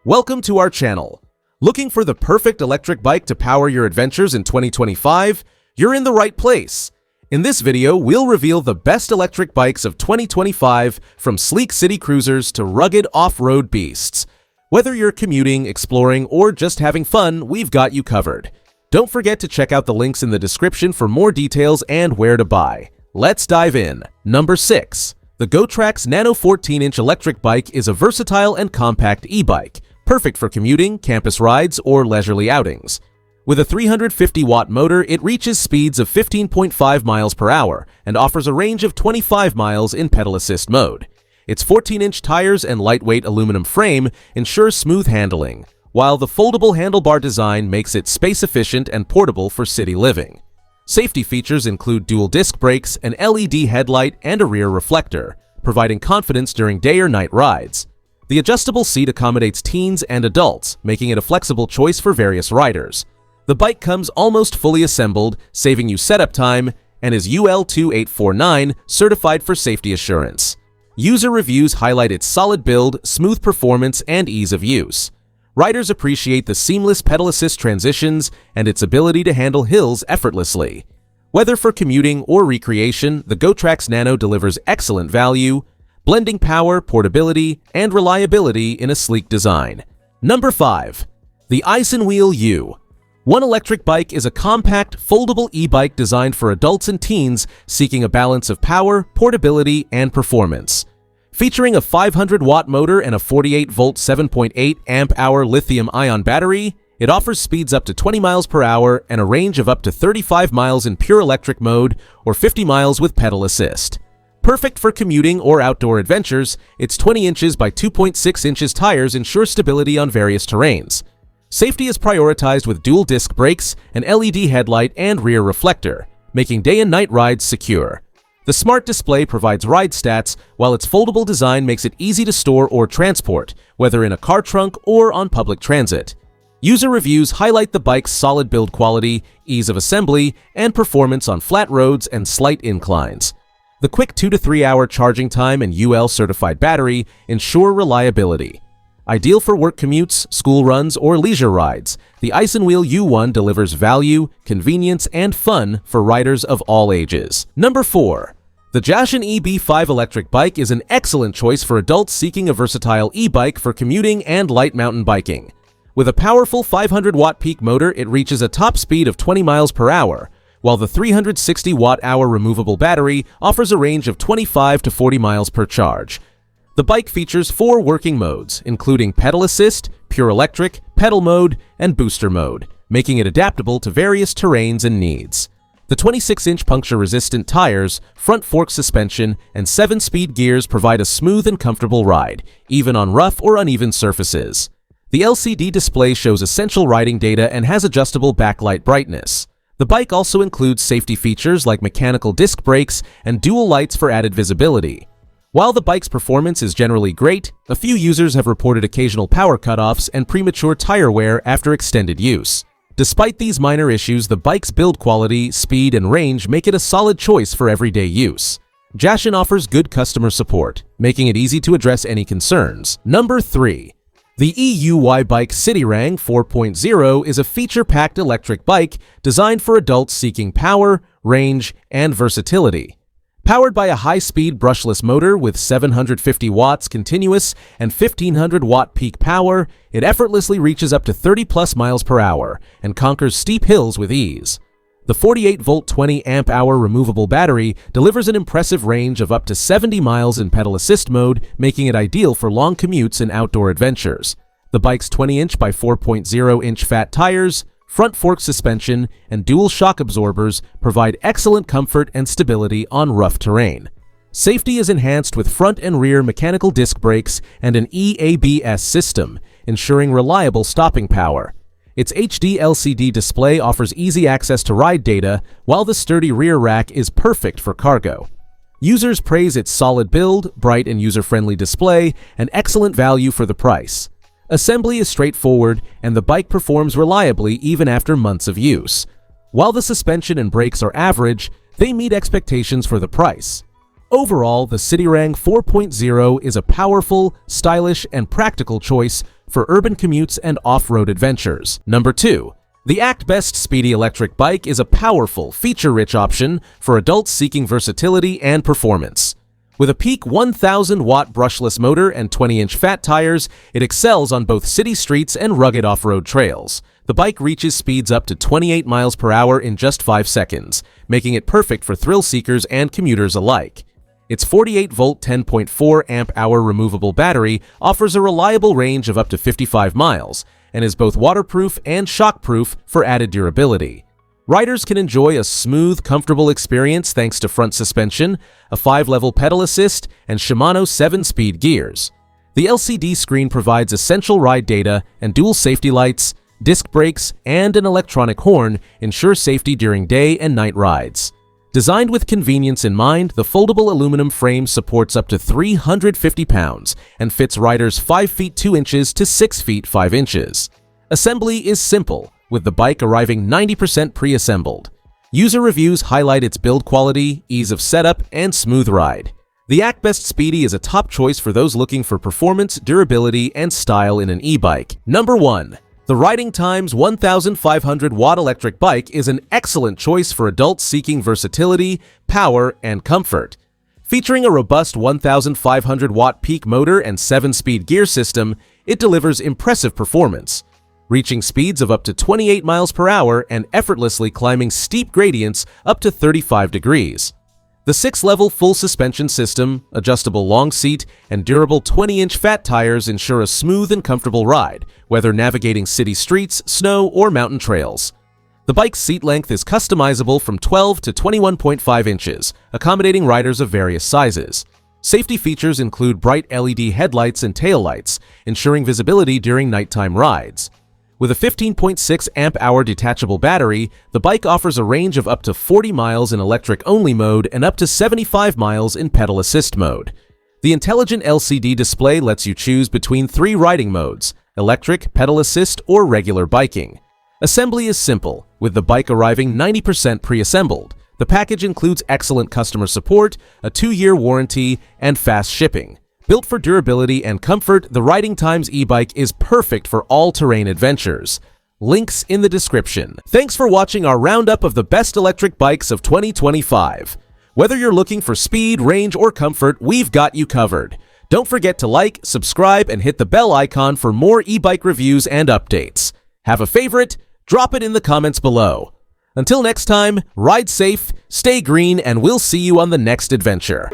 Welcome to our channel. Looking for the perfect electric bike to power your adventures in 2025? You're in the right place. In this video, we'll reveal the best electric bikes of 2025, from sleek city cruisers to rugged off-road beasts. Whether you're commuting, exploring, or just having fun, we've got you covered. Don't forget to check out the links in the description for more details and where to buy. Let's dive in. Number 6. The Gotrax Nano 14-inch electric bike is a versatile and compact e-bike, perfect for commuting, campus rides, or leisurely outings. With a 350-watt motor, it reaches speeds of 15.5 miles per hour and offers a range of 25 miles in pedal assist mode. Its 14-inch tires and lightweight aluminum frame ensure smooth handling, while the foldable handlebar design makes it space-efficient and portable for city living. Safety features include dual disc brakes, an LED headlight, and a rear reflector, providing confidence during day or night rides. The adjustable seat accommodates teens and adults, making it a flexible choice for various riders. The bike comes almost fully assembled, saving you setup time, and is UL 2849 certified for safety assurance. User reviews highlight its solid build, smooth performance, and ease of use. Riders appreciate the seamless pedal assist transitions and its ability to handle hills effortlessly. Whether for commuting or recreation, the Gotrax Nano delivers excellent value, blending power, portability, and reliability in a sleek design. Number 5. The isinwheel U1 electric bike is a compact, foldable e-bike designed for adults and teens seeking a balance of power, portability, and performance. Featuring a 500-watt motor and a 48-volt 7.8 amp-hour lithium-ion battery, it offers speeds up to 20 miles per hour and a range of up to 35 miles in pure electric mode or 50 miles with pedal assist. Perfect for commuting or outdoor adventures, its 20 inches by 2.6 inches tires ensure stability on various terrains. Safety is prioritized with dual disc brakes, an LED headlight, and rear reflector, making day and night rides secure. The smart display provides ride stats, while its foldable design makes it easy to store or transport, whether in a car trunk or on public transit. User reviews highlight the bike's solid build quality, ease of assembly, and performance on flat roads and slight inclines. The quick 2 to 3 hour charging time and UL-certified battery ensure reliability. Ideal for work commutes, school runs, or leisure rides, the isinwheel U1 delivers value, convenience, and fun for riders of all ages. Number 4. The Jasion EB5 Electric Bike is an excellent choice for adults seeking a versatile e-bike for commuting and light mountain biking. With a powerful 500-watt peak motor, it reaches a top speed of 20 miles per hour, while the 360-watt-hour removable battery offers a range of 25 to 40 miles per charge. The bike features 4 working modes, including pedal assist, pure electric, pedal mode, and booster mode, making it adaptable to various terrains and needs. The 26-inch puncture-resistant tires, front fork suspension, and 7-speed gears provide a smooth and comfortable ride, even on rough or uneven surfaces. The LCD display shows essential riding data and has adjustable backlight brightness. The bike also includes safety features like mechanical disc brakes and dual lights for added visibility. While the bike's performance is generally great, a few users have reported occasional power cutoffs and premature tire wear after extended use. Despite these minor issues, the bike's build quality, speed, and range make it a solid choice for everyday use. JASHEN offers good customer support, making it easy to address any concerns. Number 3. The EUYBIKE CITYRANG 4.0 is a feature-packed electric bike designed for adults seeking power, range, and versatility. Powered by a high-speed brushless motor with 750 watts continuous and 1500-watt peak power, it effortlessly reaches up to 30+ miles per hour and conquers steep hills with ease. The 48-volt 20 amp-hour removable battery delivers an impressive range of up to 70 miles in pedal assist mode, making it ideal for long commutes and outdoor adventures. The bike's 20-inch by 4.0-inch fat tires, front fork suspension, and dual shock absorbers provide excellent comfort and stability on rough terrain. Safety is enhanced with front and rear mechanical disc brakes and an ACTBEST system, ensuring reliable stopping power. Its HD LCD display offers easy access to ride data, while the sturdy rear rack is perfect for cargo. Users praise its solid build, bright and user-friendly display, and excellent value for the price. Assembly is straightforward, and the bike performs reliably even after months of use. While the suspension and brakes are average, they meet expectations for the price. Overall, the CITYRANG 4.0 is a powerful, stylish, and practical choice for urban commutes and off-road adventures. Number 2. The ACTBEST SPEEDY Electric Bike is a powerful, feature-rich option for adults seeking versatility and performance. With a peak 1,000-watt brushless motor and 20-inch fat tires, it excels on both city streets and rugged off-road trails. The bike reaches speeds up to 28 miles per hour in just 5 seconds, making it perfect for thrill seekers and commuters alike. Its 48-volt 10.4 amp-hour removable battery offers a reliable range of up to 55 miles and is both waterproof and shockproof for added durability. Riders can enjoy a smooth, comfortable experience thanks to front suspension, a 5-level pedal assist, and Shimano 7-speed gears. The LCD screen provides essential ride data, and dual safety lights, disc brakes, and an electronic horn ensure safety during day and night rides. Designed with convenience in mind, the foldable aluminum frame supports up to 350 pounds and fits riders 5 feet 2 inches to 6 feet 5 inches. Assembly is simple, with the bike arriving 90% pre-assembled. User reviews highlight its build quality, ease of setup, and smooth ride. The ACTBEST SPEEDY is a top choice for those looking for performance, durability, and style in an e-bike. Number 1. The Riding Times 1,500-watt electric bike is an excellent choice for adults seeking versatility, power, and comfort. Featuring a robust 1,500-watt peak motor and 7-speed gear system, it delivers impressive performance, reaching speeds of up to 28 miles per hour and effortlessly climbing steep gradients up to 35 degrees. The 6-level full suspension system, adjustable long seat, and durable 20-inch fat tires ensure a smooth and comfortable ride, whether navigating city streets, snow, or mountain trails. The bike's seat length is customizable from 12 to 21.5 inches, accommodating riders of various sizes. Safety features include bright LED headlights and taillights, ensuring visibility during nighttime rides. With a 15.6 amp-hour detachable battery, the bike offers a range of up to 40 miles in electric-only mode and up to 75 miles in pedal assist mode. The intelligent LCD display lets you choose between 3 riding modes: electric, pedal assist, or regular biking. Assembly is simple, with the bike arriving 90% pre-assembled. The package includes excellent customer support, a 2-year warranty, and fast shipping. Built for durability and comfort, the Riding Times e-bike is perfect for all-terrain adventures. Links in the description. Thanks for watching our roundup of the best electric bikes of 2025. Whether you're looking for speed, range, or comfort, we've got you covered. Don't forget to like, subscribe, and hit the bell icon for more e-bike reviews and updates. Have a favorite? Drop it in the comments below. Until next time, ride safe, stay green, and we'll see you on the next adventure.